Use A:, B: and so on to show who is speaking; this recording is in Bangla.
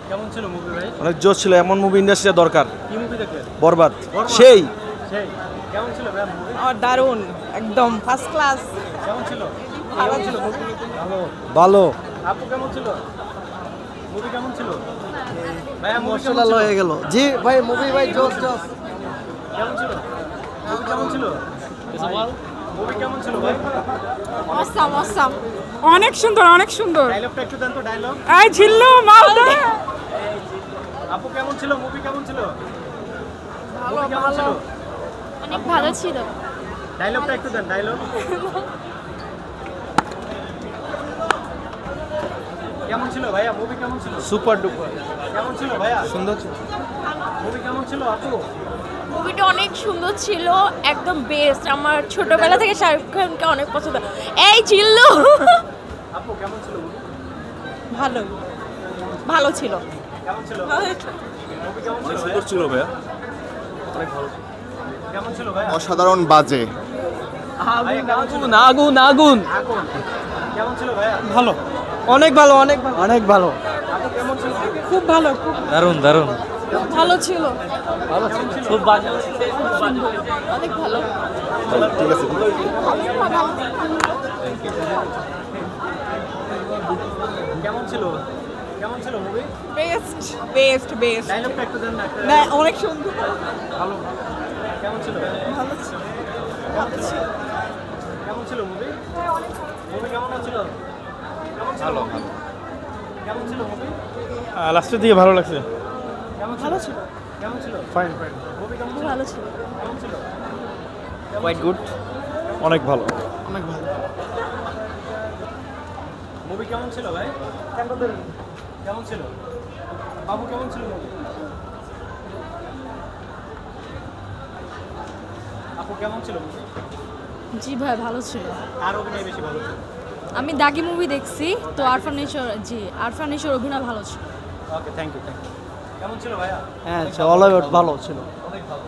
A: কেমন ছিল মুভি ভাই?
B: অনেক জোশ ছিল, এমন মুভি ইন্ডাস্ট্রিতে দরকার।
A: কি মুভি দেখলেন?
B: বরবাদ।
A: বরবাদ?
B: সেই
A: সেই কেমন ছিল ভাই মুভি?
C: দারুণ, একদম ফার্স্ট ক্লাস।
A: কেমন ছিল? কেমন ছিল মুভি? ভালো।
B: ভালো।
A: আপু কেমন ছিল? মুভি কেমন ছিল? ভাইয়া মুভি কেমন
B: ইমোশনাল
A: ছিল?
B: হয়ে গেল। জি ভাই, মুভি ভাই জোশ জোশ।
A: কেমন ছিল? মুভি কেমন ছিল? মুভি কেমন ছিল ভাই?
C: অসাম অসাম, অনেক সুন্দর, অনেক সুন্দর।
A: ডায়লগটা একটু দেন তো, ডায়লগ।
C: এই ঝিল্লু মালদা।
A: আপু কেমন ছিল? মুভি কেমন ছিল?
C: ভালো
A: মুভি কেমন ছিল?
D: অনেক ভালো ছিল।
A: ডায়লগটা একটু দেন, ডায়লগ। কেমন ছিল ভাইয়া? মুভি কেমন ছিল?
B: Super duper.
A: কেমন ছিল ভাইয়া?
B: সুন্দর ছিল।
A: মুভি কেমন ছিল আপু?
D: মুভিটা অনেক সুন্দর ছিল, একদম বেস্ট। আমার ছোটবেলা থেকে শাহরুখ খানকে অনেক পছন্দ। এই জিল্লু।
A: আপু কেমন ছিল মুভি?
C: ভালো, ভালো ছিল।
A: কেমন ছিল? মুভি কেমন ছিল ভাইয়া?
B: সুন্দর ছিল ভাইয়া।
A: কেমন ছিল ভাইয়া?
E: অসাধারণ বাজে।
A: ভাইয়া কেমন ছিল?
B: আগুন আগুন আগুন।
A: আগুন। কেমন ছিল ভাইয়া?
B: ভালো, অনেক ভালো, অনেক ভালো, অনেক ভালো।
A: আপু কেমন ছিল?
C: খুব ভালো, খুব
B: দারুন দারুন।
C: ভালো ছিল।
B: খুব বাজে।
D: অনেক ভালো।
E: ঠিক আছে।
A: কেমন ছিল? কেমন ছিল মুভি?
C: Best best best.
A: ডায়লগটা একটু দেন না, একটা
C: না, অনেক সুন্দর।
A: ভালো। কেমন ছিল?
C: ভালো ছিল।
A: কেমন ছিল মুভি? মুভি কেমন ছিল? কেমন ছিল?
B: ভালো,
A: movie? কেমন ছিল মুভি?
B: লাস্টের দিকে ভালো লাগছে।
A: কেমন ছিল?
C: ভালো ছিল।
A: কেমন ছিল?
B: Fine fine.
A: মুভি কেমন ছিল?
D: ভালো ছিল।
A: কেমন ছিল?
B: Quite good. অনেক ভালো।
C: অনেক ভালো।
A: মুভি কেমন ছিল ভাই? কেমন ছিল? বাবু কেমন ছিল মুভি? আপু কেমন ছিল মুভি?
D: জি ভাই, ভালো ছিল।
A: আর অভিনয় বেশি ভালো ছিল?
D: আমি দাগি মুভি দেখছি, তো আরফান নিশোর অভিনয় ভালো ছিল।
A: ওকে, থ্যাংক ইউ, থ্যাংক ইউ। কেমন ছিল ভাইয়া?
B: হ্যাঁ, অল আউট ভালো ছিল।
A: অনেক ভালো।